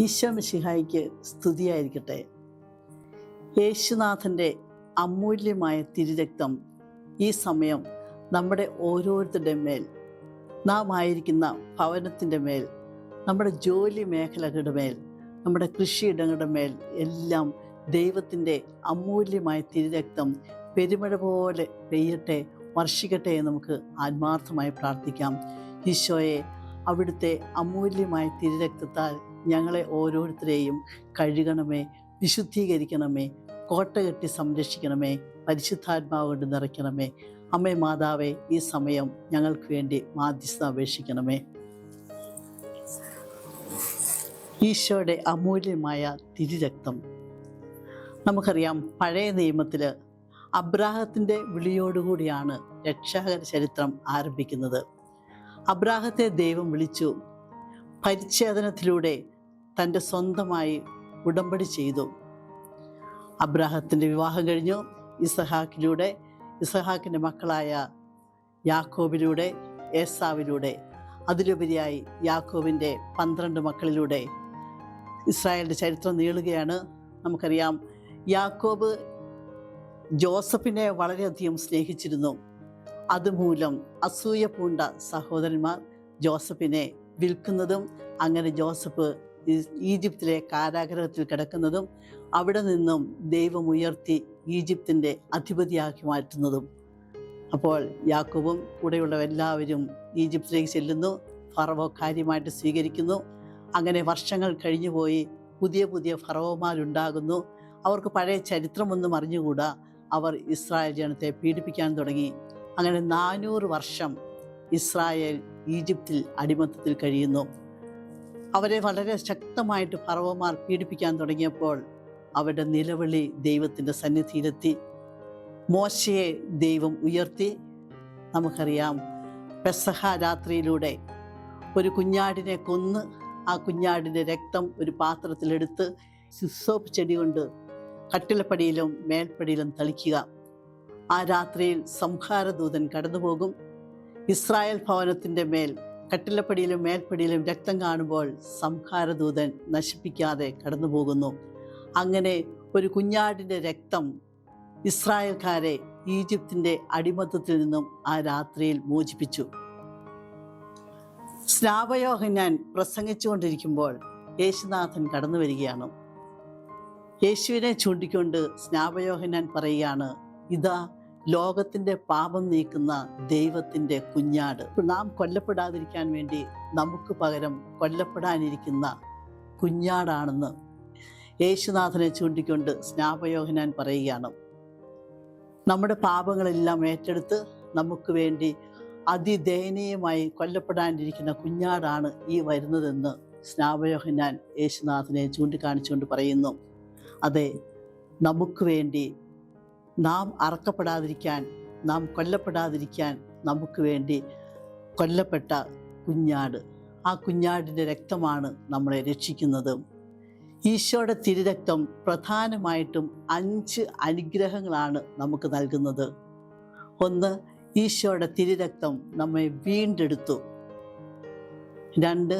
ഈശോ മിശിഹായ്ക്ക് സ്തുതിയായിരിക്കട്ടെ. യേശുനാഥൻ്റെ അമൂല്യമായ തിരുരക്തം ഈ സമയം നമ്മുടെ ഓരോരുത്തരുടെ മേൽ, നാം ആയിരിക്കുന്ന ഭവനത്തിൻ്റെ മേൽ, നമ്മുടെ ജോലി മേഖലകളുടെ മേൽ, നമ്മുടെ കൃഷിയിടങ്ങളുടെ മേൽ എല്ലാം ദൈവത്തിൻ്റെ അമൂല്യമായ തിരുരക്തം പെരുമഴ പോലെ പെയ്യട്ടെ, വർഷിക്കട്ടെ എന്ന് നമുക്ക് ആത്മാർത്ഥമായി പ്രാർത്ഥിക്കാം. ഈശോയെ, അവിടുത്തെ അമൂല്യമായ തിരുരക്തത്താൽ ഞങ്ങളെ ഓരോരുത്തരെയും കഴുകണമേ, വിശുദ്ധീകരിക്കണമേ, കോട്ടകെട്ടി സംരക്ഷിക്കണമേ, പരിശുദ്ധാത്മാവ് കൊണ്ട് നിറയ്ക്കണമേ. അമ്മേ മാതാവേ, ഈ സമയം ഞങ്ങൾക്ക് വേണ്ടി മാധ്യസ്ഥ അപേക്ഷിക്കണമേ. ഈശോയുടെ അമൂല്യമായ തിരുരക്തം. നമുക്കറിയാം, പഴയ നിയമത്തിൽ അബ്രാഹത്തിൻ്റെ വിളിയോടുകൂടിയാണ് രക്ഷാകര ചരിത്രം ആരംഭിക്കുന്നത്. അബ്രാഹത്തെ ദൈവം വിളിച്ചു, പരിച്ഛേദനത്തിലൂടെ തൻ്റെ സ്വന്തമായി ഉടമ്പടി ചെയ്തു. അബ്രാഹത്തിൻ്റെ വിവാഹം കഴിഞ്ഞു. ഇസഹാക്കിൻ്റെ മക്കളായ യാക്കോബിലൂടെ, ഏസാവിലൂടെ, അതിലുപരിയായി യാക്കോബിൻ്റെ 12 മക്കളിലൂടെ ഇസ്രായേലിൻ്റെ ചരിത്രം നീളുകയാണ്. നമുക്കറിയാം, യാക്കോബ് ജോസഫിനെ വളരെയധികം സ്നേഹിച്ചിരുന്നു. അതുമൂലം അസൂയ പൂണ്ട സഹോദരന്മാർ ജോസഫിനെ വിൽക്കുന്നതും, അങ്ങനെ ജോസഫ് ഈജിപ്തിലെ കാരാഗ്രഹത്തിൽ കിടക്കുന്നതും അവിടെ നിന്നും ദൈവം ഉയർത്തി ഈജിപ്തിൻ്റെ അധിപതിയാക്കി മാറ്റുന്നതും. അപ്പോൾ യാക്കോബും കൂടെയുള്ള എല്ലാവരും ഈജിപ്തിലേക്ക് ചെല്ലുന്നു. ഫറവോ കാര്യമായിട്ട് സ്വീകരിക്കുന്നു. അങ്ങനെ വർഷങ്ങൾ കഴിഞ്ഞുപോയി. പുതിയ പുതിയ ഫറവോമാരുണ്ടാകുന്നു. അവർക്ക് പഴയ ചരിത്രമൊന്നും അറിഞ്ഞുകൂടാ. അവർ ഇസ്രായേൽ ജനത്തെ പീഡിപ്പിക്കാൻ തുടങ്ങി. അങ്ങനെ 400 വർഷം ഇസ്രായേൽ ഈജിപ്തിൽ അടിമത്തത്തിൽ കഴിയുന്നു. അവരെ വളരെ ശക്തമായിട്ട് ഫറവോമാർ പീഡിപ്പിക്കാൻ തുടങ്ങിയപ്പോൾ അവരുടെ നിലവിളി ദൈവത്തിൻ്റെ സന്നിധിയിലെത്തി. മോശയെ ദൈവം ഉയർത്തി. നമുക്കറിയാം, പെസഹ രാത്രിയിലൂടെ ഒരു കുഞ്ഞാടിനെ കൊന്ന് ആ കുഞ്ഞാടിൻ്റെ രക്തം ഒരു പാത്രത്തിലെടുത്ത് സിസോപ്പ് ചെടി കൊണ്ട് കട്ടിലപ്പടിയിലും മേൽപ്പടിയിലും തളിക്കുക. ആ രാത്രിയിൽ സംഹാരദൂതൻ കടന്നുപോകും. ഇസ്രായേൽ ഭവനത്തിൻ്റെ മേൽ കട്ടിലപ്പടിയിലും മേൽപ്പടിയിലും രക്തം കാണുമ്പോൾ സംഹാരദൂതൻ നശിപ്പിക്കാതെ കടന്നു പോകുന്നു. അങ്ങനെ ഒരു കുഞ്ഞാടിൻ്റെ രക്തം ഇസ്രായേൽക്കാരെ ഈജിപ്തിൻ്റെ അടിമത്തത്തിൽ നിന്നും ആ രാത്രിയിൽ മോചിപ്പിച്ചു. സ്നാപയോഹന്നാൻ പ്രസംഗിച്ചുകൊണ്ടിരിക്കുമ്പോൾ യേശുനാഥൻ കടന്നു വരികയാണ്. യേശുവിനെ ചൂണ്ടിക്കൊണ്ട് സ്നാപയോഹന്നാൻ പറയുകയാണ്, ഇതാ ലോകത്തിൻ്റെ പാപം നീക്കുന്ന ദൈവത്തിൻ്റെ കുഞ്ഞാട്. നാം കൊല്ലപ്പെടാതിരിക്കാൻ വേണ്ടി നമുക്ക് പകരം കൊല്ലപ്പെടാനിരിക്കുന്ന കുഞ്ഞാടാണെന്ന് യേശുനാഥനെ ചൂണ്ടിക്കൊണ്ട് സ്നാപയോഹന്നാൻ പറയുകയാണ്. നമ്മുടെ പാപങ്ങളെല്ലാം ഏറ്റെടുത്ത് നമുക്ക് വേണ്ടി അതിദയനീയമായി കൊല്ലപ്പെടാനിരിക്കുന്ന കുഞ്ഞാടാണ് ഈ വരുന്നതെന്ന് സ്നാപയോഹന്നാൻ യേശുനാഥനെ ചൂണ്ടിക്കാണിച്ചുകൊണ്ട് പറയുന്നു. അതെ, നമുക്ക് വേണ്ടി, നാം അറക്കപ്പെടാതിരിക്കാൻ, നാം കൊല്ലപ്പെടാതിരിക്കാൻ നമുക്ക് വേണ്ടി കൊല്ലപ്പെട്ട കുഞ്ഞാട്, ആ കുഞ്ഞാടിൻ്റെ രക്തമാണ് നമ്മളെ രക്ഷിക്കുന്നത്. ഈശോയുടെ തിരുരക്തം പ്രധാനമായിട്ടും 5 അനുഗ്രഹങ്ങളാണ് നമുക്ക് നൽകുന്നത്. ഒന്ന്, ഈശോയുടെ തിരുരക്തം നമ്മെ വീണ്ടെടുത്തു. 2,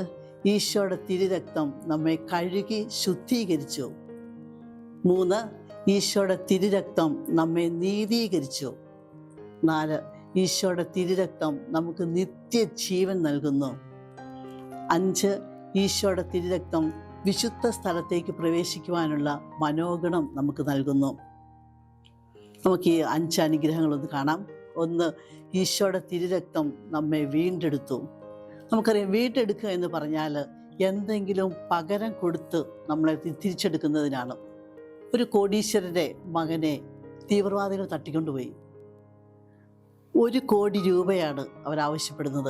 ഈശോയുടെ തിരുരക്തം നമ്മെ കഴുകി ശുദ്ധീകരിച്ചു. 3, ഈശോയുടെ തിരുരക്തം നമ്മെ നീതീകരിച്ചു. 4, ഈശോയുടെ തിരുരക്തം നമുക്ക് നിത്യജീവൻ നൽകുന്നു. 5, ഈശോയുടെ തിരുരക്തം വിശുദ്ധ സ്ഥലത്തേക്ക് പ്രവേശിക്കുവാനുള്ള മനോഗുണം നമുക്ക് നൽകുന്നു. നമുക്ക് ഈ 5 അനുഗ്രഹങ്ങളൊന്ന് കാണാം. 1, ഈശോയുടെ തിരുരക്തം നമ്മെ വീണ്ടെടുത്തു. നമുക്കറിയാം, വീണ്ടെടുക്കുക എന്ന് പറഞ്ഞാൽ എന്തെങ്കിലും പകരം കൊടുത്ത് നമ്മളെ തിരിച്ചെടുക്കുന്നതിനാണ്. ഒരു കോടീശ്വരൻ്റെ മകനെ തീവ്രവാദികൾ തട്ടിക്കൊണ്ടുപോയി. 1 കോടി രൂപയാണ് അവരാവശ്യപ്പെടുന്നത്.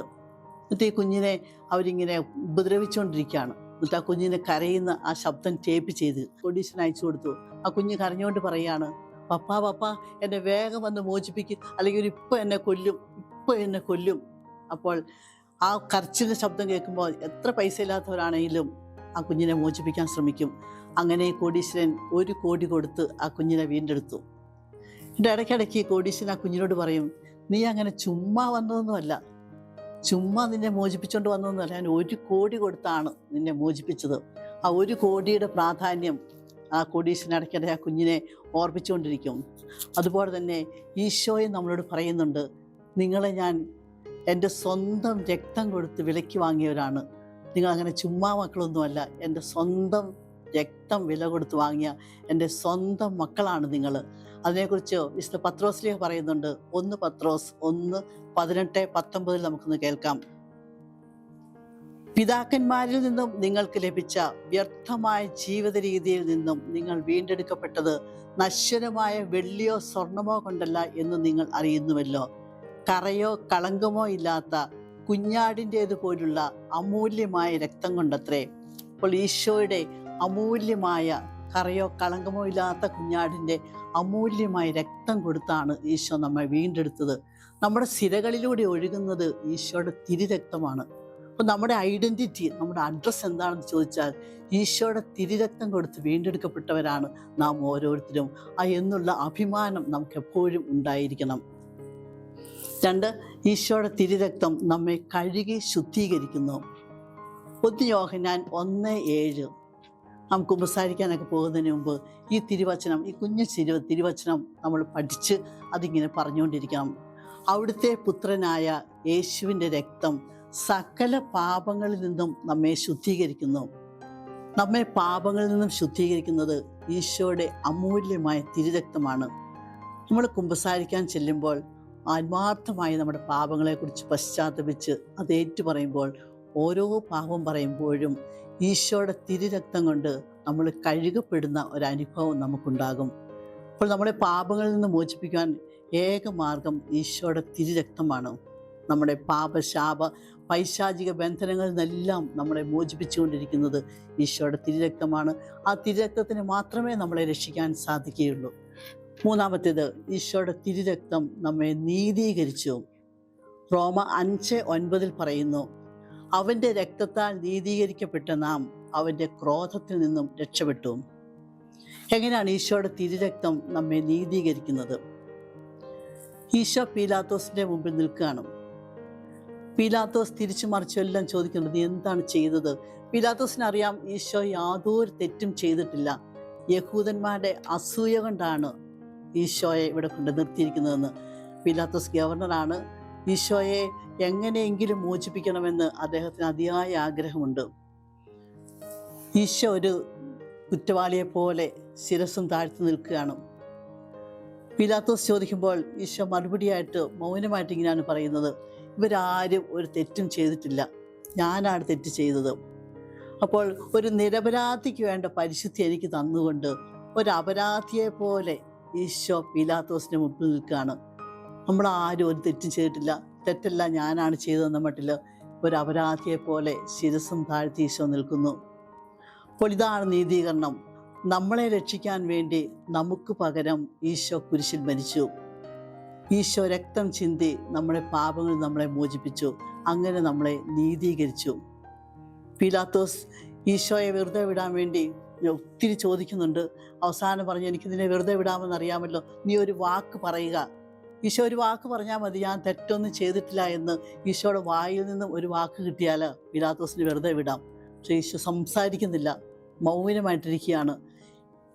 എന്നിട്ട് ഈ കുഞ്ഞിനെ അവരിങ്ങനെ ഉപദ്രവിച്ചുകൊണ്ടിരിക്കുകയാണ്. എന്നിട്ട് ആ കുഞ്ഞിനെ കരയുന്ന ആ ശബ്ദം ടേപ്പ് ചെയ്ത് കോടീശ്വരൻ അയച്ചു കൊടുത്തു. ആ കുഞ്ഞ് കരഞ്ഞുകൊണ്ട് പറയുകയാണ്, പപ്പാ പപ്പാ, എന്നെ വേഗം വന്ന് മോചിപ്പിക്കും, അല്ലെങ്കിൽ ഇപ്പം എന്നെ കൊല്ലും. അപ്പോൾ ആ കരച്ചിലിൻ്റെ ശബ്ദം കേൾക്കുമ്പോൾ എത്ര പൈസ ഇല്ലാത്തവരാണെങ്കിലും ആ കുഞ്ഞിനെ മോചിപ്പിക്കാൻ ശ്രമിക്കും. അങ്ങനെ കോടീശ്വരൻ 1 കോടി കൊടുത്ത് ആ കുഞ്ഞിനെ വീണ്ടെടുത്തു. എൻ്റെ ഇടയ്ക്കിടയ്ക്ക് കോടീശ്വരൻ ആ കുഞ്ഞിനോട് പറയും, നീ അങ്ങനെ ചുമ്മാ വന്നതൊന്നുമല്ല, ചുമ്മാ നിന്നെ മോചിപ്പിച്ചുകൊണ്ട് വന്നതൊന്നുമല്ല, ഞാൻ 1 കോടി കൊടുത്താണ് നിന്നെ മോചിപ്പിച്ചത്. ആ 1 കോടിയുടെ പ്രാധാന്യം ആ കോടീശ്വരനടയ്ക്കേണ്ട ആ കുഞ്ഞിനെ ഓർപ്പിച്ചുകൊണ്ടിരിക്കും. അതുപോലെ തന്നെ ഈശോയും നമ്മളോട് പറയുന്നുണ്ട്, നിങ്ങളെ ഞാൻ എൻ്റെ സ്വന്തം രക്തം കൊടുത്ത് വിലയ്ക്ക് വാങ്ങിയവരാണ്. നിങ്ങളങ്ങനെ ചുമ്മാ മക്കളൊന്നുമല്ല, എൻ്റെ സ്വന്തം രക്തം വില കൊടുത്ത് വാങ്ങിയ എൻ്റെ സ്വന്തം മക്കളാണ് നിങ്ങൾ. അതിനെക്കുറിച്ച് വിശുദ്ധ പത്രോസ്ലീഹ പറയുന്നുണ്ട്. 1 പത്രോസ് 1:18-19 നമുക്കൊന്ന് കേൾക്കാം. പിതാക്കന്മാരിൽ നിന്നും നിങ്ങൾക്ക് ലഭിച്ച വ്യർത്ഥമായ ജീവിത രീതിയിൽ നിന്നും നിങ്ങൾ വീണ്ടെടുക്കപ്പെട്ടത് നശ്വരമായ വെള്ളിയോ സ്വർണമോ കൊണ്ടല്ല എന്ന് നിങ്ങൾ അറിയുന്നുവല്ലോ. കറയോ കളങ്കമോ ഇല്ലാത്ത കുഞ്ഞാടിൻ്റേത് പോലുള്ള അമൂല്യമായ രക്തം കൊണ്ടത്രേ. അപ്പോൾ ഈശോയുടെ അമൂല്യമായ കറയോ കളങ്കമോ ഇല്ലാത്ത കുഞ്ഞാടിൻ്റെ അമൂല്യമായ രക്തം കൊടുത്താണ് ഈശോ നമ്മെ വീണ്ടെടുത്തത്. നമ്മുടെ സിരകളിലൂടെ ഒഴുകുന്നത് ഈശോയുടെ തിരുരക്തമാണ്. അപ്പോൾ നമ്മുടെ ഐഡൻറ്റിറ്റി, നമ്മുടെ അഡ്രസ്സ് എന്താണെന്ന് ചോദിച്ചാൽ ഈശോയുടെ തിരുരക്തം കൊടുത്ത് വീണ്ടെടുക്കപ്പെട്ടവരാണ് നാം ഓരോരുത്തരും. എന്നുള്ള അഭിമാനം നമുക്ക് എപ്പോഴും ഉണ്ടായിരിക്കണം. 2, ഈശോയുടെ തിരുരക്തം നമ്മെ കഴുകി ശുദ്ധീകരിക്കുന്നു. 1 യോഹന്നാൻ 1:7. നാം കുമ്പസാരിക്കാനൊക്കെ പോകുന്നതിന് മുമ്പ് ഈ തിരുവചനം, ഈ കുഞ്ഞു തിരുവചനം നമ്മൾ പഠിച്ച് അതിങ്ങനെ പറഞ്ഞുകൊണ്ടിരിക്കണം. അവിടുത്തെ പുത്രനായ യേശുവിൻ്റെ രക്തം സകല പാപങ്ങളിൽ നിന്നും നമ്മെ ശുദ്ധീകരിക്കുന്നു. നമ്മെ പാപങ്ങളിൽ നിന്നും ശുദ്ധീകരിക്കുന്നത് ഈശോയുടെ അമൂല്യമായ തിരുരക്തമാണ്. നമ്മൾ കുമ്പസാരിക്കാൻ ചെല്ലുമ്പോൾ ആത്മാർത്ഥമായി നമ്മുടെ പാപങ്ങളെക്കുറിച്ച് പശ്ചാത്തപിച്ച് അത് ഏറ്റുപറയുമ്പോൾ, ഓരോ പാപം പറയുമ്പോഴും ഈശോയുടെ തിരുരക്തം കൊണ്ട് നമ്മൾ കഴുകപ്പെടുന്ന ഒരനുഭവം നമുക്കുണ്ടാകും. അപ്പോൾ നമ്മളെ പാപങ്ങളിൽ നിന്ന് മോചിപ്പിക്കാൻ ഏക മാർഗം ഈശോയുടെ തിരുരക്തമാണ്. നമ്മുടെ പാപശാപ പൈശാചിക ബന്ധനങ്ങളിൽ നിന്നെല്ലാം നമ്മളെ മോചിപ്പിച്ചുകൊണ്ടിരിക്കുന്നത് ഈശോയുടെ തിരുരക്തമാണ്. ആ തിരുരക്തത്തിന് മാത്രമേ നമ്മളെ രക്ഷിക്കാൻ സാധിക്കുകയുള്ളൂ. 3, ഈശോയുടെ തിരുരക്തം നമ്മെ നീതീകരിച്ചു. റോമ 5:9 പറയുന്നു, അവൻ്റെ രക്തത്താൽ നീതീകരിക്കപ്പെട്ട നാം അവൻ്റെ ക്രോധത്തിൽ നിന്നും രക്ഷപ്പെട്ടു. എങ്ങനെയാണ് ഈശോയുടെ തിരുരക്തം നമ്മെ നീതീകരിക്കുന്നത്? ഈശോ പീലാത്തോസിൻ്റെ മുമ്പിൽ നിൽക്കുകയാണ്. പീലാത്തോസ് തിരിച്ചു മറിച്ചും എല്ലാം ചോദിക്കുന്നത്, നീ എന്താണ് ചെയ്തത്? പീലാത്തോസിനറിയാം ഈശോ യാതൊരു തെറ്റും ചെയ്തിട്ടില്ല. യഹൂദന്മാരുടെ അസൂയ കൊണ്ടാണ് ഈശോയെ ഇവിടെ കൊണ്ട് നിർത്തിയിരിക്കുന്നതെന്ന്. പീലാത്തോസ് ഗവർണറാണ്. ഈശോയെ എങ്ങനെയെങ്കിലും മോചിപ്പിക്കണമെന്ന് അദ്ദേഹത്തിന് അതിയായ ആഗ്രഹമുണ്ട്. ഈശോ ഒരു കുറ്റവാളിയെ പോലെ ശിരസ്സും താഴ്ത്തി നിൽക്കുകയാണ്. പീലാത്തോസ് ചോദിക്കുമ്പോൾ ഈശോ മറുപടിയായിട്ട് മൗനമായിട്ട് ഇങ്ങനെയാണ് പറയുന്നത്, ഇവരാരും ഒരു തെറ്റും ചെയ്തിട്ടില്ല, ഞാനാണ് തെറ്റ് ചെയ്തത്. അപ്പോൾ ഒരു നിരപരാധിക്ക് വേണ്ട പരിശുദ്ധി എനിക്ക് തന്നുകൊണ്ട് ഒരു അപരാധിയെ പോലെ ഈശോ പീലാത്തോസിൻ്റെ മുമ്പിൽ നിൽക്കുകയാണ്. നമ്മളാരും ഒരു തെറ്റും ചെയ്തിട്ടില്ല, തെറ്റല്ല ഞാനാണ് ചെയ്തതെന്ന മട്ടിൽ ഒരു അപരാധിയെ പോലെ ശിരസ്സും താഴ്ത്തി ഈശോ നിൽക്കുന്നു. അപ്പോൾ ഇതാണ് നീതീകരണം. നമ്മളെ രക്ഷിക്കാൻ വേണ്ടി നമുക്ക് പകരം ഈശോ കുരിശിൽ മരിച്ചു. ഈശോ രക്തം ചിന്തി നമ്മുടെ പാപങ്ങൾ നമ്മളെ മോചിപ്പിച്ചു. അങ്ങനെ നമ്മളെ നീതീകരിച്ചു. പീലാത്തോസ് ഈശോയെ വെറുതെ വിടാൻ വേണ്ടി ഒത്തിരി ചോദിക്കുന്നുണ്ട്. അവസാനം പറഞ്ഞു, എനിക്കിതിനെ വെറുതെ വിടാമെന്ന് അറിയാമല്ലോ, നീ ഒരു വാക്ക് പറയുക. ഈശോ ഒരു വാക്ക് പറഞ്ഞാൽ മതി, ഞാൻ തെറ്റൊന്നും ചെയ്തിട്ടില്ല എന്ന് ഈശോയുടെ വായിൽ നിന്നും ഒരു വാക്ക് കിട്ടിയാൽ പീലാത്തോസിന് വെറുതെ വിടാം. പക്ഷേ ഈശോ സംസാരിക്കുന്നില്ല, മൗനമായിട്ടിരിക്കുകയാണ്.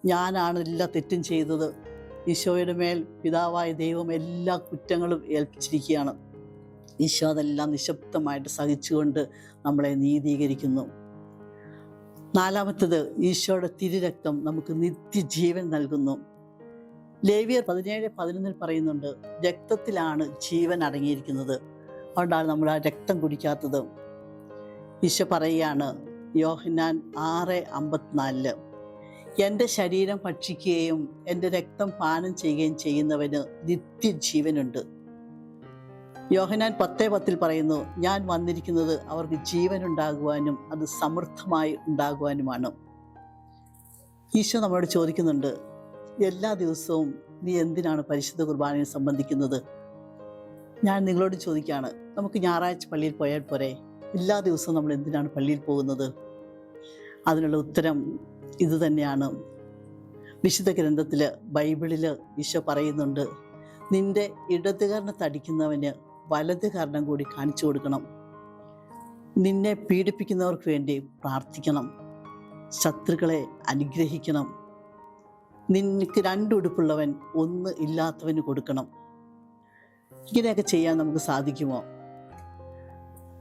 ഞാനാണ് എല്ലാ തെറ്റും ചെയ്തത്. ഈശോയുടെ മേൽ പിതാവായ ദൈവം എല്ലാ കുറ്റങ്ങളും ഏൽപ്പിച്ചിരിക്കുകയാണ്. ഈശോ അതെല്ലാം നിശബ്ദമായിട്ട് സഹിച്ചുകൊണ്ട് നമ്മളെ നീതീകരിക്കുന്നു. 4, ഈശോയുടെ തിരുരക്തം നമുക്ക് നിത്യജീവൻ നൽകുന്നു. ലേവ്യർ 17:11 പറയുന്നുണ്ട്, രക്തത്തിലാണ് ജീവൻ അടങ്ങിയിരിക്കുന്നത്. അതുകൊണ്ടാണ് നമ്മൾ ആ രക്തം കുടിക്കാത്തത്. ഈശോ പറയുകയാണ് യോഹന്നാൻ 6:54, എൻ്റെ ശരീരം ഭക്ഷിക്കുകയും എൻ്റെ രക്തം പാനം ചെയ്യുകയും ചെയ്യുന്നവന് നിത്യജീവനുണ്ട്. യോഹന്നാൻ 10:10 പറയുന്നു, ഞാൻ വന്നിരിക്കുന്നത് അവർക്ക് ജീവൻ ഉണ്ടാകുവാനും അത് സമൃദ്ധമായി ഉണ്ടാകുവാനുമാണ്. ഈശോ നമ്മളോട് ചോദിക്കുന്നുണ്ട്, എല്ലാ ദിവസവും നീ എന്തിനാണ് പരിശുദ്ധ കുർബാനയെ സംബന്ധിക്കുന്നത്? ഞാൻ നിങ്ങളോട് ചോദിക്കുകയാണ്, നമുക്ക് ഞായറാഴ്ച പള്ളിയിൽ പോയാൽ പോരെ? എല്ലാ ദിവസവും നമ്മൾ എന്തിനാണ് പള്ളിയിൽ പോകുന്നത്? അതിനുള്ള ഉത്തരം ഇത് തന്നെയാണ്. വിശുദ്ധ ഗ്രന്ഥത്തിൽ ബൈബിളിൽ ഈശോ പറയുന്നുണ്ട്, നിന്റെ ഇടത് കർണത്തടിക്കുന്നവന് വലത് കർണം കൂടി കാണിച്ചു കൊടുക്കണം. നിന്നെ പീഡിപ്പിക്കുന്നവർക്ക് വേണ്ടി പ്രാർത്ഥിക്കണം. ശത്രുക്കളെ അനുഗ്രഹിക്കണം. നിനക്ക് 2 ഉടുപ്പുള്ളവൻ 1 ഇല്ലാത്തവന് കൊടുക്കണം. ഇങ്ങനെയൊക്കെ ചെയ്യാൻ നമുക്ക് സാധിക്കുമോ?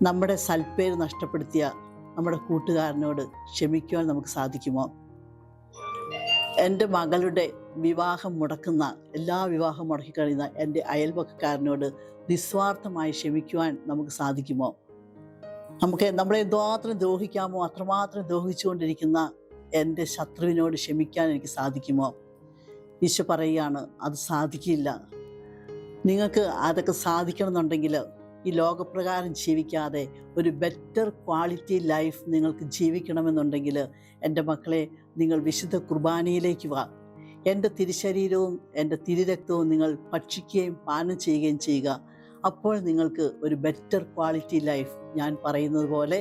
നമ്മുടെ സൽപ്പേര് നഷ്ടപ്പെടുത്തിയ നമ്മുടെ കൂട്ടുകാരനോട് ക്ഷമിക്കുവാൻ നമുക്ക് സാധിക്കുമോ? എൻ്റെ മകളുടെ വിവാഹം മുടക്കുന്ന, എല്ലാ വിവാഹം മുടക്കിക്കഴിയുന്ന എൻ്റെ അയൽപക്കക്കാരനോട് നിസ്വാർത്ഥമായി ക്ഷമിക്കുവാൻ നമുക്ക് സാധിക്കുമോ? നമ്മളെ എന്തുമാത്രം ദ്രോഹിക്കാമോ അത്രമാത്രം ദ്രോഹിച്ചുകൊണ്ടിരിക്കുന്ന എൻ്റെ ശത്രുവിനോട് ക്ഷമിക്കാൻ എനിക്ക് സാധിക്കുമോ? ഈശോ പറയുകയാണ്, അത് സാധിക്കില്ല. നിങ്ങൾക്ക് അതൊക്കെ സാധിക്കണമെന്നുണ്ടെങ്കിൽ ഈ ലോകപ്രകാരം ജീവിക്കാതെ ഒരു ബെറ്റർ ക്വാളിറ്റി ലൈഫ് നിങ്ങൾക്ക് ജീവിക്കണമെന്നുണ്ടെങ്കിൽ എൻ്റെ മക്കളെ, നിങ്ങൾ വിശുദ്ധ കുർബാനയിലേക്ക് വാ. എൻ്റെ തിരുശരീരവും എൻ്റെ തിരുരക്തവും നിങ്ങൾ ഭക്ഷിക്കുകയും പാനം ചെയ്യുകയും ചെയ്യുക. അപ്പോൾ നിങ്ങൾക്ക് ഒരു ബെറ്റർ ക്വാളിറ്റി ലൈഫ്, ഞാൻ പറയുന്നത് പോലെ,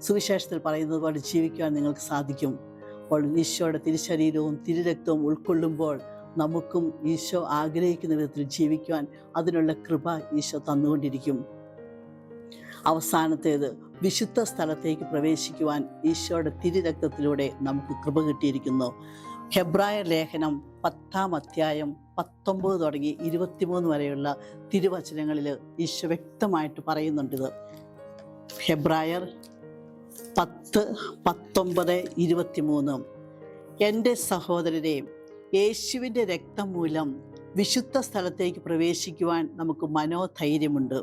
സുവിശേഷത്തിൽ പറയുന്നത് പോലെ ജീവിക്കുവാൻ നിങ്ങൾക്ക് സാധിക്കും. അപ്പോൾ ഈശോയുടെ തിരുശരീരവും തിരുരക്തവും ഉൾക്കൊള്ളുമ്പോൾ നമുക്കും ഈശോ ആഗ്രഹിക്കുന്ന വിധത്തിൽ ജീവിക്കുവാൻ അതിനുള്ള കൃപ ഈശോ തന്നുകൊണ്ടിരിക്കും. അവസാനത്തേത്, വിശുദ്ധ സ്ഥലത്തേക്ക് പ്രവേശിക്കുവാൻ ഈശോയുടെ തിരുരക്തത്തിലൂടെ നമുക്ക് കൃപ കിട്ടിയിരിക്കുന്നു. ഹെബ്രായർ ലേഖനം 10-ാം അധ്യായം 19 തുടങ്ങി 23 വരെയുള്ള തിരുവചനങ്ങളിൽ ഈശോ വ്യക്തമായിട്ട് പറയുന്നുണ്ടിത്. ഹെബ്രായർ 10, 19, 23. എൻ്റെ സഹോദരരെ, യേശുവിൻ്റെ രക്തം മൂലം വിശുദ്ധ സ്ഥലത്തേക്ക് പ്രവേശിക്കുവാൻ നമുക്ക് മനോധൈര്യമുണ്ട്.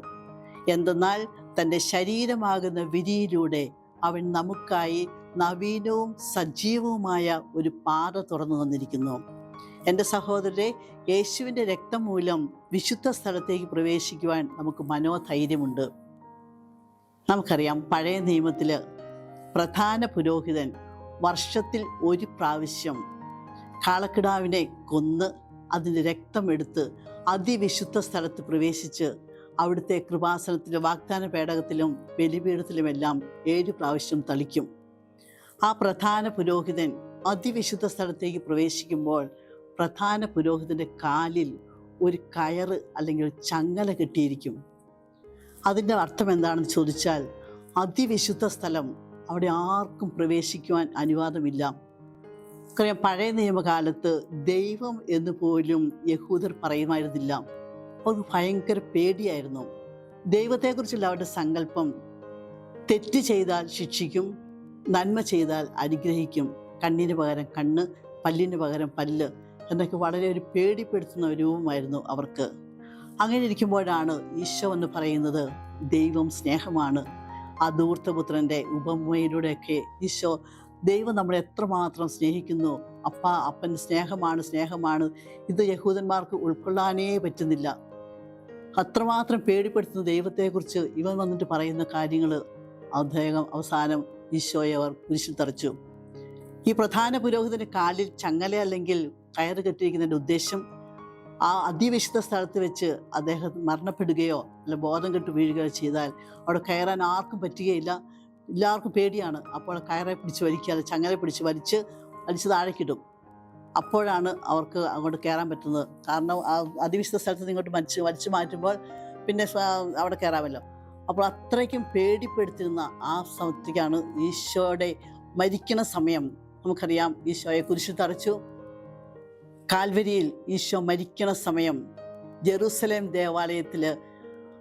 എന്തെന്നാൽ തൻ്റെ ശരീരമാകുന്ന വിരിയിലൂടെ അവൻ നമുക്കായി നവീനവും സജീവവുമായ ഒരു പാത തുറന്നു തന്നിരിക്കുന്നു. എൻ്റെ സഹോദരരെ, യേശുവിൻ്റെ രക്തം മൂലം വിശുദ്ധ സ്ഥലത്തേക്ക് പ്രവേശിക്കുവാൻ നമുക്ക് മനോധൈര്യമുണ്ട്. നമുക്കറിയാം, പഴയ നിയമത്തിൽ പ്രധാന പുരോഹിതൻ വർഷത്തിൽ 1 പ്രാവശ്യം കാളക്കിടാവിനെ കൊന്ന് അതിൻ്റെ രക്തമെടുത്ത് അതിവിശുദ്ധ സ്ഥലത്ത് പ്രവേശിച്ച് അവിടുത്തെ കൃപാസനത്തിലും വാഗ്ദാന പേടകത്തിലും ബലിപീഠത്തിലുമെല്ലാം 7 പ്രാവശ്യം തളിക്കും. ആ പ്രധാന പുരോഹിതൻ അതിവിശുദ്ധ സ്ഥലത്തേക്ക് പ്രവേശിക്കുമ്പോൾ പ്രധാന പുരോഹിതൻ്റെ കാലിൽ ഒരു കയറ് അല്ലെങ്കിൽ ചങ്ങല കെട്ടിയിരിക്കും. അതിൻ്റെ അർത്ഥം എന്താണെന്ന് ചോദിച്ചാൽ, അതിവിശുദ്ധ സ്ഥലം, അവിടെ ആർക്കും പ്രവേശിക്കുവാൻ അനുവാദമില്ല. കാരണം പഴയ നിയമകാലത്ത് ദൈവം എന്ന് പോലും യഹൂദർ പറയുമായിരുന്നില്ല. അത് ഭയങ്കര പേടിയായിരുന്നു. ദൈവത്തെക്കുറിച്ചുള്ള അവരുടെ സങ്കല്പം, തെറ്റ് ചെയ്താൽ ശിക്ഷിക്കും, നന്മ ചെയ്താൽ അനുഗ്രഹിക്കും, കണ്ണിന് പകരം കണ്ണ്, പല്ലിന് പകരം പല്ല് എന്നൊക്കെ വളരെ ഒരു പേടിപ്പെടുത്തുന്ന ഒരു രൂപമായിരുന്നു അവർക്ക്. അങ്ങനെ ഇരിക്കുമ്പോഴാണ് ഈശോ എന്ന് പറയുന്നത് ദൈവം സ്നേഹമാണ്. ആ ധൂർത്തപുത്രൻ്റെ ഉപമയിലൂടെയൊക്കെ ഈശോ ദൈവം നമ്മളെ എത്രമാത്രം സ്നേഹിക്കുന്നു, അപ്പൻ സ്നേഹമാണ്. ഇത് യഹൂദന്മാർക്ക് ഉൾക്കൊള്ളാനേ പറ്റുന്നില്ല. അത്രമാത്രം പേടിപ്പെടുത്തുന്ന ദൈവത്തെക്കുറിച്ച് ഇവൻ വന്നിട്ട് പറയുന്ന കാര്യങ്ങൾ അദ്ദേഹം അവസാനം ഈശോയെ അവർ കുരിശിൽ തറച്ചു. ഈ പ്രധാന പുരോഹിതൻ്റെ കാലിൽ ചങ്ങല അല്ലെങ്കിൽ കയറ് കെട്ടിയിരിക്കുന്നതിൻ്റെ ഉദ്ദേശം, ആ അതിവിശുദ്ധ സ്ഥലത്ത് വെച്ച് അദ്ദേഹം മരണപ്പെടുകയോ അല്ല ബോധം കെട്ട് വീഴുകയോ ചെയ്താൽ അവിടെ കയറാൻ ആർക്കും പറ്റുകയില്ല. എല്ലാവർക്കും പേടിയാണ്. അപ്പോൾ കയറെ പിടിച്ച് വലിക്കുക, ചങ്ങല പിടിച്ച് വലിച്ച് താഴേക്കിടും. അപ്പോഴാണ് അവർക്ക് അങ്ങോട്ട് കയറാൻ പറ്റുന്നത്. കാരണം ആ അതിവിശുദ്ധ സ്ഥലത്ത് നിന്ന് ഇങ്ങോട്ട് വലിച്ചു മാറ്റുമ്പോൾ പിന്നെ അവിടെ കയറാമല്ലോ. അപ്പോൾ അത്രയ്ക്കും പേടിപ്പെടുത്തിരുന്ന ആ സമയത്തേക്കാണ് ഈശോയുടെ മരിക്കുന്ന സമയം. നമുക്കറിയാം, ഈശോയെ കുരിശിൽ തറച്ചു. കാൽവരിയിൽ ഈശോ മരിക്കുന്ന സമയം ജെറുസലേം ദേവാലയത്തിൽ,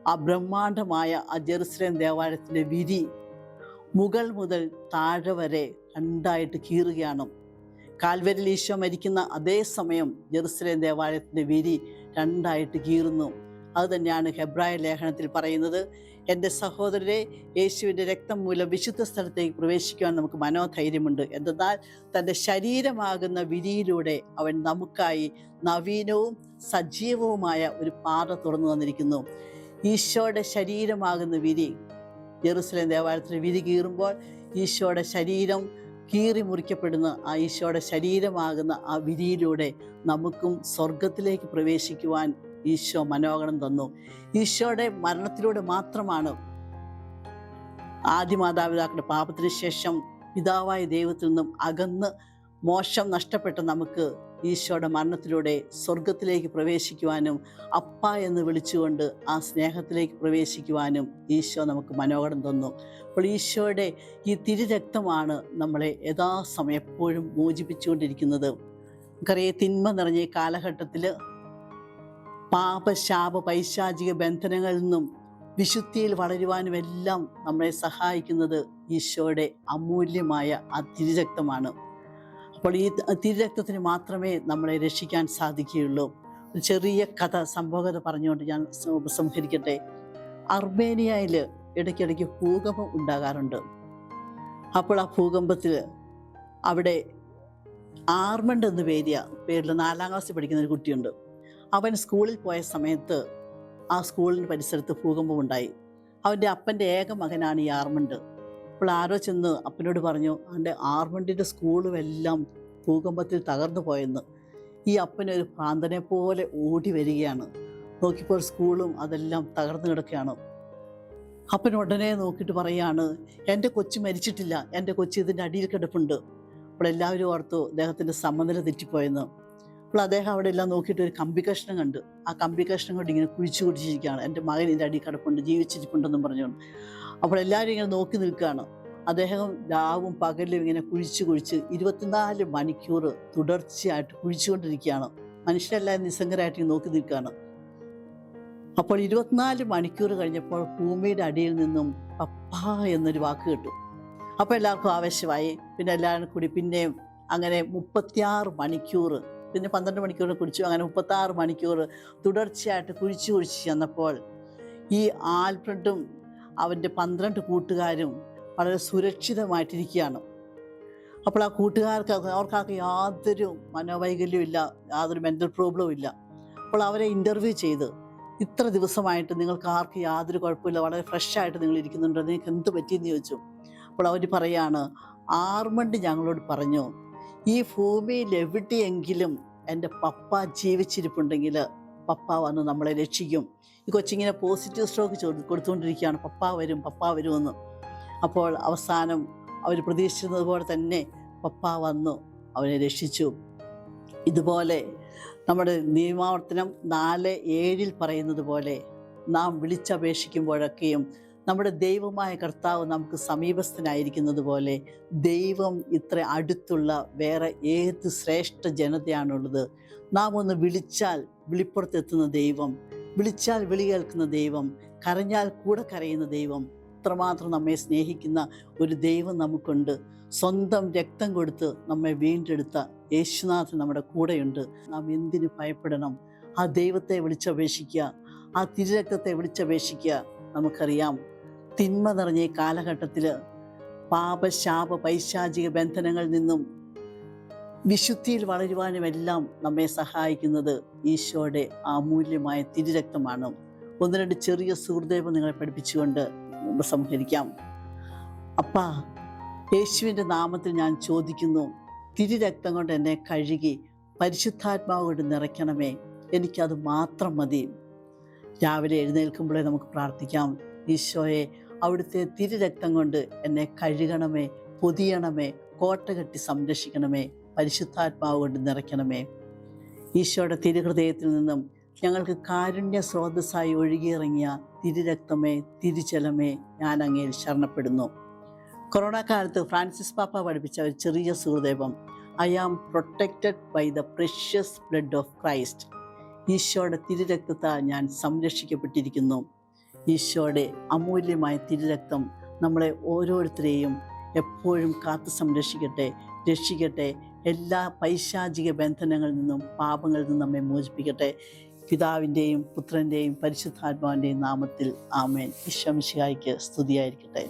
ആ ബ്രഹ്മാണ്ഡമായ ആ ജെറുസലേം ദേവാലയത്തിൻ്റെ വിരി മുകൾ മുതൽ താഴെ വരെ 2ആയിട്ട് കീറുകയാണ്. കാൽവരിയിൽ ഈശോ മരിക്കുന്ന അതേ സമയം ജെറുസലേം ദേവാലയത്തിൻ്റെ വിരി 2ആയിട്ട് കീറുന്നു. അതുതന്നെയാണ് ഹെബ്രായർ ലേഖനത്തിൽ പറയുന്നത്, എൻ്റെ സഹോദരരെ, യേശുവിൻ്റെ രക്തം മൂലം വിശുദ്ധ സ്ഥലത്തേക്ക് പ്രവേശിക്കുവാൻ നമുക്ക് മനോധൈര്യമുണ്ട്. എന്തെന്നാൽ തൻ്റെ ശരീരമാകുന്ന വിരിയിലൂടെ അവൻ നമുക്കായി നവീനവും സജീവവുമായ ഒരു പാത തുറന്നു തന്നിരിക്കുന്നു. ഈശോയുടെ ശരീരമാകുന്ന വിരി, ജെറുസലേം ദേവാലയത്തിലെ വിരി കീറുമ്പോൾ ഈശോയുടെ ശരീരം കീറി മുറിക്കപ്പെടുന്ന ആ ഈശോയുടെ ശരീരമാകുന്ന ആ വിരിയിലൂടെ നമുക്കും സ്വർഗത്തിലേക്ക് പ്രവേശിക്കുവാൻ ഈശോ മനോഗണം തന്നു. ഈശോയുടെ മരണത്തിലൂടെ മാത്രമാണ് ആദ്യ മാതാപിതാക്കളുടെ പാപത്തിന് ശേഷം പിതാവായ ദൈവത്തിൽ നിന്നും അകന്ന് മോക്ഷം നഷ്ടപ്പെട്ട നമുക്ക് ഈശോയുടെ മരണത്തിലൂടെ സ്വർഗത്തിലേക്ക് പ്രവേശിക്കുവാനും അപ്പ എന്ന് വിളിച്ചുകൊണ്ട് ആ സ്നേഹത്തിലേക്ക് പ്രവേശിക്കുവാനും ഈശോ നമുക്ക് മനോഹരം തന്നു. അപ്പോൾ ഈശോയുടെ ഈ തിരുരക്തമാണ് നമ്മളെ യഥാസമയം എപ്പോഴും മോചിപ്പിച്ചുകൊണ്ടിരിക്കുന്നത്. നമുക്കറിയാം, തിന്മ നിറഞ്ഞ ഈ കാലഘട്ടത്തിൽ പാപശാപ പൈശാചിക ബന്ധനങ്ങളിൽ നിന്നും വിശുദ്ധിയിൽ വളരുവാനും എല്ലാം നമ്മളെ സഹായിക്കുന്നത് ഈശോയുടെ അമൂല്യമായ ആ തിരുരക്തമാണ്. അപ്പോൾ ഈ തിരുരക്തത്തിന് മാത്രമേ നമ്മളെ രക്ഷിക്കാൻ സാധിക്കുകയുള്ളൂ. ഒരു ചെറിയ സംഭവകഥ പറഞ്ഞുകൊണ്ട് ഞാൻ ഉപസംഹരിക്കട്ടെ. അർമേനിയയിൽ ഇടയ്ക്കിടയ്ക്ക് ഭൂകമ്പം ഉണ്ടാകാറുണ്ട്. അപ്പോൾ ആ ഭൂകമ്പത്തിൽ അവിടെ ആർമണ്ട് എന്ന പേരിൽ 4ാം ക്ലാസ്സിൽ പഠിക്കുന്ന ഒരു കുട്ടിയുണ്ട്. അവൻ സ്കൂളിൽ പോയ സമയത്ത് ആ സ്കൂളിൻ്റെ പരിസരത്ത് ഭൂകമ്പം ഉണ്ടായി. അവൻ്റെ അപ്പൻ്റെ ഏക മകനാണ് ഈ ആർമണ്ട്. അപ്പോൾ ആരോ ചെന്ന് അപ്പനോട് പറഞ്ഞു, അവൻ്റെ ആർമണ്ടിൻ്റെ സ്കൂളും എല്ലാം ഭൂകമ്പത്തിൽ തകർന്നു പോയെന്ന്. ഈ അപ്പനൊരു ഭ്രാന്തനെ പോലെ ഓടി വരികയാണ്. നോക്കിയപ്പോൾ സ്കൂളും അതെല്ലാം തകർന്നു കിടക്കുകയാണ്. അപ്പൻ ഉടനെ നോക്കിയിട്ട് പറയാണ്, എൻ്റെ കൊച്ചു മരിച്ചിട്ടില്ല, എൻ്റെ കൊച്ചു ഇതിൻ്റെ അടിയിൽ കിടപ്പുണ്ട്. അപ്പോൾ എല്ലാവരും ഓർത്തു അദ്ദേഹത്തിൻ്റെ സമനില തെറ്റിപ്പോയെന്ന്. അപ്പോൾ അദ്ദേഹം അവിടെ എല്ലാം നോക്കിയിട്ട് ഒരു കമ്പി കഷ്ണം കണ്ട് ആ കമ്പി കഷ്ണം കൊണ്ട് ഇങ്ങനെ കുഴിച്ചിരിക്കുകയാണ്. എൻ്റെ മകൻ ഇതിൻ്റെ അടിയിൽ കിടപ്പുണ്ട്, ജീവിച്ചിരിപ്പുണ്ടെന്നും പറഞ്ഞുകൊണ്ട്. അപ്പോൾ എല്ലാവരും ഇങ്ങനെ നോക്കി നിൽക്കുകയാണ്. അദ്ദേഹം രാവും പകലും ഇങ്ങനെ കുഴിച്ച് 24 മണിക്കൂർ തുടർച്ചയായിട്ട് കുഴിച്ചുകൊണ്ടിരിക്കുകയാണ്. മനുഷ്യരെല്ലാം നിസ്സംഗരായിട്ട് നോക്കി നിൽക്കുകയാണ്. അപ്പോൾ 24 മണിക്കൂർ കഴിഞ്ഞപ്പോൾ ഭൂമിയുടെ അടിയിൽ നിന്നും പപ്പ എന്നൊരു വാക്ക് കേട്ടു. അപ്പോൾ എല്ലാവർക്കും ആവേശമായി. പിന്നെ എല്ലാവരും കൂടി പിന്നെയും അങ്ങനെ 36 മണിക്കൂർ, പിന്നെ 12 മണിക്കൂർ കുടിച്ചു. അങ്ങനെ 36 മണിക്കൂർ തുടർച്ചയായിട്ട് കുഴിച്ച് ചെന്നപ്പോൾ ഈ ആൽഫ്രഡും അവൻ്റെ 12 കൂട്ടുകാരും വളരെ സുരക്ഷിതമായിട്ടിരിക്കുകയാണ്. അപ്പോൾ ആ അവർക്കാർക്ക് യാതൊരു മനോവൈകല്യവും ഇല്ല, യാതൊരു മെൻ്റൽ പ്രോബ്ലവും ഇല്ല. അപ്പോൾ അവരെ ഇൻ്റർവ്യൂ ചെയ്ത്, ഇത്ര ദിവസമായിട്ട് നിങ്ങൾക്ക് ആർക്ക് യാതൊരു കുഴപ്പമില്ല, വളരെ ഫ്രഷായിട്ട് നിങ്ങൾ ഇരിക്കുന്നുണ്ടോ, നിങ്ങൾക്ക് എന്ത് പറ്റിയെന്ന് ചോദിച്ചു. അപ്പോൾ അവർ പറയാണ്, ആർമണ്ട് ഞങ്ങളോട് പറഞ്ഞു, ഈ ഭൂമിയിൽ എവിടെയെങ്കിലും എൻ്റെ പപ്പ ജീവിച്ചിരിപ്പുണ്ടെങ്കിൽ പപ്പ വന്ന് നമ്മളെ രക്ഷിക്കും. ഈ കൊച്ചിങ്ങനെ പോസിറ്റീവ് സ്ട്രോക്ക് കൊടുത്തുകൊണ്ടിരിക്കുകയാണ്, പപ്പ വരുമെന്ന്. അപ്പോൾ അവസാനം അവർ പ്രതീക്ഷിച്ചിരുന്നത് പോലെ തന്നെ പപ്പ വന്നു അവനെ രക്ഷിച്ചു. ഇതുപോലെ നമ്മുടെ നിയമാവർത്തനം 4:7 പറയുന്നത് പോലെ നാം വിളിച്ചപേക്ഷിക്കുമ്പോഴൊക്കെയും നമ്മുടെ ദൈവമായ കർത്താവ് നമുക്ക് സമീപസ്ഥനായിരിക്കുന്നത് പോലെ ദൈവം ഇത്ര അടുത്തുള്ള വേറെ ഏത് ശ്രേഷ്ഠ ജനതയാണുള്ളത്. നാം ഒന്ന് വിളിച്ചാൽ വിളിപ്പുറത്തെത്തുന്ന ദൈവം, വിളിച്ചാൽ വിളി കേൾക്കുന്ന ദൈവം, കരഞ്ഞാൽ കൂടെ കരയുന്ന ദൈവം, അത്രമാത്രം നമ്മെ സ്നേഹിക്കുന്ന ഒരു ദൈവം നമുക്കുണ്ട്. സ്വന്തം രക്തം കൊടുത്ത് നമ്മെ വീണ്ടെടുത്ത യേശുനാഥൻ നമ്മുടെ കൂടെയുണ്ട്. നാം എന്തിനു ഭയപ്പെടണം? ആ ദൈവത്തെ വിളിച്ചപേക്ഷിക്കുക, ആ തിരുരക്തത്തെ വിളിച്ചപേക്ഷിക്കുക. നമുക്കറിയാം, തിന്മ നിറഞ്ഞ ഈ കാലഘട്ടത്തിൽ പാപശാപ പൈശാചിക ബന്ധനങ്ങളിൽ നിന്നും വിശുദ്ധിയിൽ വളരുവാനുമെല്ലാം നമ്മെ സഹായിക്കുന്നത് ഈശോയുടെ അമൂല്യമായ തിരുരക്തമാണ്. 1-2 ചെറിയ സുഹൃദേവം നിങ്ങളെ പഠിപ്പിച്ചുകൊണ്ട് സംഹരിക്കാം. അപ്പാ, യേശുവിൻ്റെ നാമത്തിൽ ഞാൻ ചോദിക്കുന്നു, തിരുരക്തം കൊണ്ട് എന്നെ കഴുകി പരിശുദ്ധാത്മാവ് കൊണ്ട് നിറയ്ക്കണമേ, എനിക്കത് മാത്രം മതി. രാവിലെ എഴുന്നേൽക്കുമ്പോഴേ നമുക്ക് പ്രാർത്ഥിക്കാം, ഈശോയെ അവിടുത്തെ തിരുരക്തം കൊണ്ട് എന്നെ കഴുകണമേ, പൊതിയണമേ, കോട്ട കെട്ടി സംരക്ഷിക്കണമേ, പരിശുദ്ധാത്മാവ് കൊണ്ട് നിറയ്ക്കണമേ. ഈശോയുടെ തിരുഹൃദയത്തിൽ നിന്നും ഞങ്ങൾക്ക് കാരുണ്യ സ്രോതസ്സായി ഒഴുകിയിറങ്ങിയ തിരുരക്തമേ, തിരുജലമേ, ഞാൻ അങ്ങയിൽ ശരണപ്പെടുന്നു. കൊറോണ കാലത്ത് ഫ്രാൻസിസ് പാപ്പ പഠിപ്പിച്ച ഒരു ചെറിയ സുഹൃദേവം, I am protected by the precious blood of Christ. ഈശോയുടെ തിരുരക്തത്താൽ ഞാൻ സംരക്ഷിക്കപ്പെട്ടിരിക്കുന്നു. ഈശോയുടെ അമൂല്യമായ തിരുരക്തം നമ്മളെ ഓരോരുത്തരെയും എപ്പോഴും കാത്തു സംരക്ഷിക്കട്ടെ, രക്ഷിക്കട്ടെ. എല്ലാ പൈശാചിക ബന്ധനങ്ങളിൽ നിന്നും പാപങ്ങളിൽ നിന്നും നമ്മെ മോചിപ്പിക്കട്ടെ. പിതാവിൻ്റെയും പുത്രൻ്റെയും പരിശുദ്ധാത്മാവിൻ്റെയും നാമത്തിൽ ആമേൻ. ഈശോ മിശിഹായ്ക്ക് സ്തുതിയായിരിക്കട്ടെ.